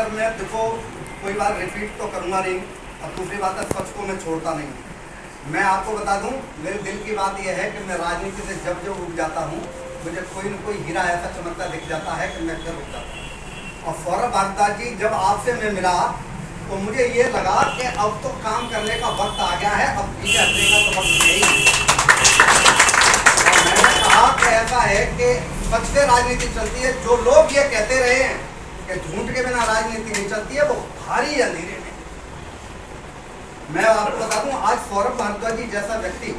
Sir मैं देखो कोई बार रिपीट तो करूँगा नहीं, और दूसरी बात है सच को मैं छोड़ता नहीं। मैं आपको बता दूं, मेरे दिल की बात यह है कि मैं राजनीति से जब जब उग जाता हूं, मुझे कोई न कोई हीरा ऐसा चमकता दिख जाता है कि मैं फिर रुक जाता हूँ। और सौरभ भारद्वाज जी, जब आपसे मैं मिला तो मुझे ये लगा कि अब तो काम करने का वक्त आ गया है, अब पीछे हटने का तो वक्त नहीं। और मैंने कहा कि ऐसा है कि सच से राजनीति चलती है। जो लोग ये कहते रहे हैं कि झूठ के बिना राजनीति नहीं चलती है, वो भारी अंधेरे में। मैं आपको बता दूं, आज सौरभ भारद्वाज जी जैसा व्यक्ति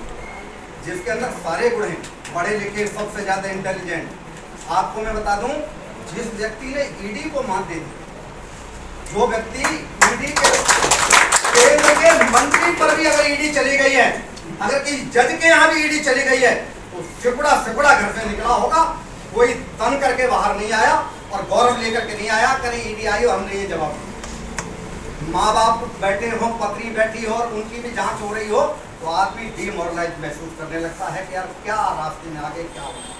जिसके अंदर सारे गुण हैं, पढ़े लिखे, सबसे ज्यादा इंटेलिजेंट, आपको मैं बता दूं, जिस व्यक्ति ने ईडी को मात दे दी, जो व्यक्ति ईडी के केंद्र के मंत्री पर भी अगर ईडी चली गई है, अगर किसी जज के यहाँ भी ईडी चली गई है, तो सिकुड़ा सिकुड़ा घर से निकला होगा, कोई तन करके बाहर नहीं आया और गौरव लेकर के नहीं आया, कहीं ईडी आई हो हमने ये जवाब दिया। माँ बाप बैठे हो, पत्नी बैठी हो और उनकी भी जांच हो रही हो, तो आदमी डीमोरलाइज महसूस करने लगता है कि यार क्या रास्ते में आगे क्या होगा।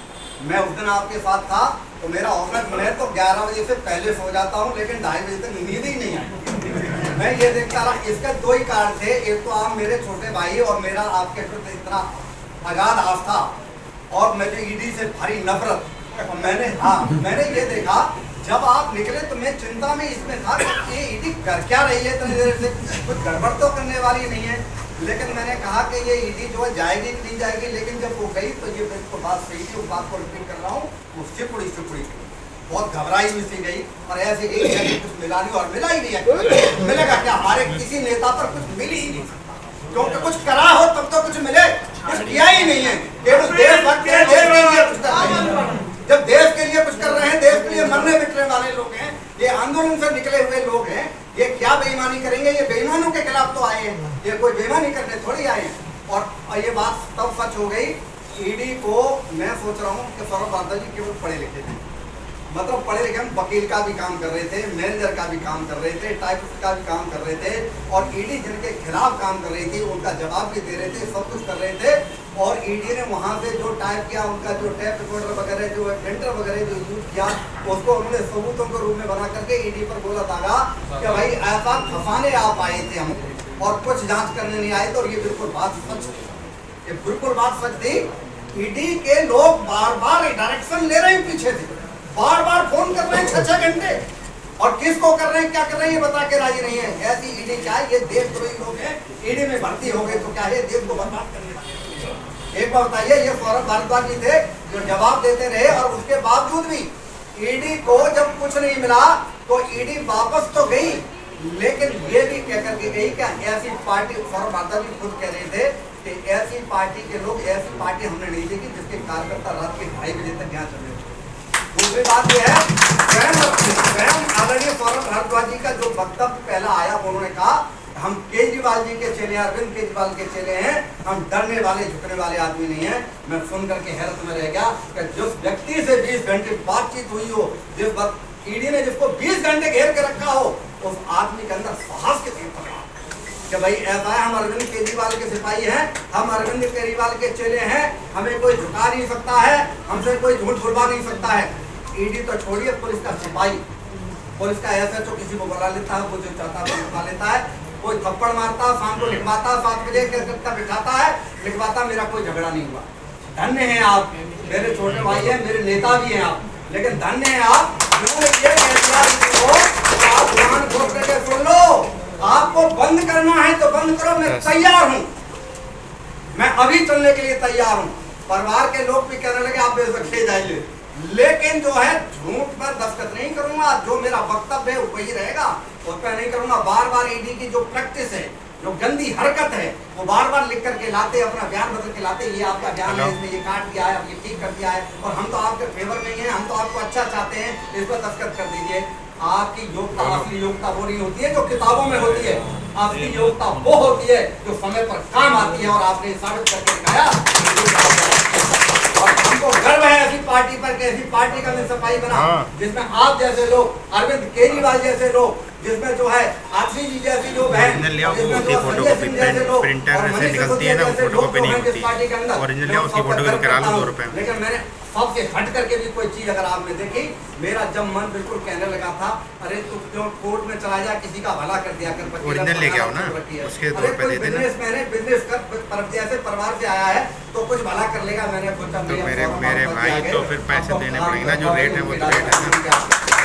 मैं उस दिन आपके साथ था तो मेरा औसत, मैं तो 11 बजे से पहले सो जाता हूँ, लेकिन 2:30 बजे तक नींद ही नहीं आई। मैं ये देखता रहा। इसका दो ही कारण थे, एक तो आप मेरे छोटे भाई और मेरा आपके प्रति इतना अगाध आस्था, और मुझे ईडी से भारी नफरत। मैंने ये देखा जब आप निकले तो मैं चिंता में इसमें था कि ये ईडी कर क्या रही है, इतनी देर से कुछ गड़बड़ तो करने वाली नहीं है। लेकिन मैंने कहा कि ये ईडी जो है जाएगी कि नहीं जाएगी, लेकिन जब वो गई तो ये बिल्कुल बात सही थी। उस बात को रिपीट कर रहा हूँ, वो सिकुड़ी बहुत घबराई हुई सी गई, और ऐसे कुछ मिला नहीं, और मिला ही नहीं है। मिलेगा क्या? हमारे किसी नेता पर कुछ मिल ही नहीं सकता, क्योंकि कुछ करा हो तब तो कुछ मिले, कुछ किया ही नहीं है। केवल देशभक्त है, देश के लिए कुछ कर रहे हैं। जब देश के लिए कुछ कर रहे हैं, देश के लिए मरने बिकने वाले लोग हैं, ये आंदोलन से निकले हुए लोग हैं, ये क्या बेईमानी करेंगे? ये बेईमानों के खिलाफ तो आए हैं, ये कोई बेईमानी करने थोड़ी आए हैं। और ये बात तब सच हो गई। ईडी को मैं सोच रहा हूँ कि सौरभ भारद्वाज जी केवल पढ़े लिखे थे, मतलब पढ़े लिखे, हम वकील का भी काम कर रहे थे, मैनेजर का भी काम कर रहे थे, टाइपिस्ट का भी काम कर रहे थे, और ईडी जिनके खिलाफ काम कर रही थी उनका जवाब भी दे रहे थे, सब कुछ कर रहे थे। और ईडी ने वहाँ से जो टाइप किया, उनका जो टेप रिकॉर्डर वगैरह, जो प्रिंटर वगैरह जो यूज किया, उसको उन्होंने सबूतों के रूप में बना करके ईडी पर बोला था कि भाई ऐसा फंसाने आप आए थे हमको, और कुछ जाँच करने नहीं आए थे। और ये बिल्कुल बात सच थी, ये बिल्कुल बात सच थी। ईडी के लोग बार बार डायरेक्शन ले रहे हैं, पीछे से बार बार फोन कर रहे हैं 6-6 घंटे, और किसको कर रहे हैं, क्या कर रहे हैं, ये बता के राजी नहीं है। ऐसी ईडी क्या है? ये देशद्रोही लोग हैं, ईडी में भर्ती हो गए तो क्या है, देश को बर्बाद करने वाले। एक बार बताइए, ये सौरभ भारद्वाज जी थे जो जवाब देते रहे, और उसके बावजूद भी ईडी को जब कुछ नहीं मिला तो ईडी वापस तो गई, लेकिन ये भी कह करके गई कि ऐसी पार्टी, सौरभ भारद्वाज जी खुद कह रहे थे कि ऐसी पार्टी के लोग, ऐसी पार्टी हमने नहीं देखी जिसके कार्यकर्ता रात के 2:30 बजे तक यहाँ चल रहे थे। दूसरी बात यह है, स्वयं आदरणीय सौरभ भारद्वाज जी का जो वक्तव्य पहला आया, उन्होंने कहा हम केजरीवाल जी के चेले, अरविंद केजरीवाल के चेले हैं, हम डरने वाले झुकने वाले आदमी नहीं हैं। मैं सुन करके हैरत में रह गया कि जिस व्यक्ति से 20 घंटे बातचीत हुई हो, जिस वक्त ईडी ने जिसको 20 घंटे घेर के रखा हो, उस आदमी के अंदर साहस के तीर पकड़ा कि भाई ऐसा है, हम अरविंद केजरीवाल के सिपाही हैं, हम अरविंद केजरीवाल के चेले हैं, हमें कोई झुका नहीं सकता है, हमसे कोई झूठ बुलवा नहीं सकता है। ईडी तो छोड़िए, पुलिस का सिपाही, पुलिस का एसएचओ किसी को बुला लेता है, वो जो चाहता है बुला लेता है, कोई थप्पड़ मारता, शाम को लिखवाता, 7 बजे तक बिठाता है, लिखवाता, मेरा कोई झगड़ा नहीं हुआ। धन्य हैं आप, मेरे छोटे भाई हैं, मेरे नेता भी हैं आप, लेकिन धन्य हैं आप, ये आप ध्यान खोल करके सुन लो। आपको बंद करना है तो बंद करो, मैं तैयार हूँ, मैं अभी चलने के लिए तैयार हूँ। परिवार के लोग भी कहने लगे आप बेशक ले जाइए, लेकिन जो है झूठ पर दस्तखत नहीं करूंगा, जो मेरा वक्तव्य है वही रहेगा, उस पर नहीं करूंगा। बार बार ईडी की जो प्रैक्टिस है, जो गंदी हरकत है, वो बार बार लिख करके लाते, अपना बयान बदल के लाते, ये आपका बयान है, इसमें ये काट दिया है, अब ये ठीक कर दिया है, और हम तो आपके फेवर में ही हैं, हम तो आपको अच्छा चाहते हैं, इस पर दस्तखत कर दीजिए। आपकी योग्यता, असली योग्यता वो नहीं होती है जो किताबों में होती है, असली योग्यता वो होती है जो समय पर काम आती है, और आपने साबित करके दिखाया। और हमको गर्व है ऐसी पार्टी पर कि ऐसी पार्टी का मैं सफाई बना जिसमें आप जैसे लोग, अरविंद केजरीवाल जैसे लोग, जिसमें जो है आरसी जी जैसी लोग हैं, जिसमें जो संजय सिंह जैसे लोग, प्रिंटर से निकलती है ना, वो फोटोकॉपी नहीं होती, ओरिजिनल है उसकी फोटोकॉपी करा लो 2 रुपए। लेकिन मैंने सब से हट करके भी कोई चीज अगर आपने देखी, मेरा जब मन बिल्कुल कहने लगा था, अरे तू क्यों कोर्ट में चला जा, किसी का भला कर दिया कर, ओरिजिनल लेके आओ ना, उसके तौर पे दे देना। बिजनेस कर जैसे परिवार से आया है तो कुछ भला कर लेगा। मैंने सोचा तो मेरे भाई तो फिर पैसे देने पड़ेंगे ना, जो रेट है वो तो रेट है ना।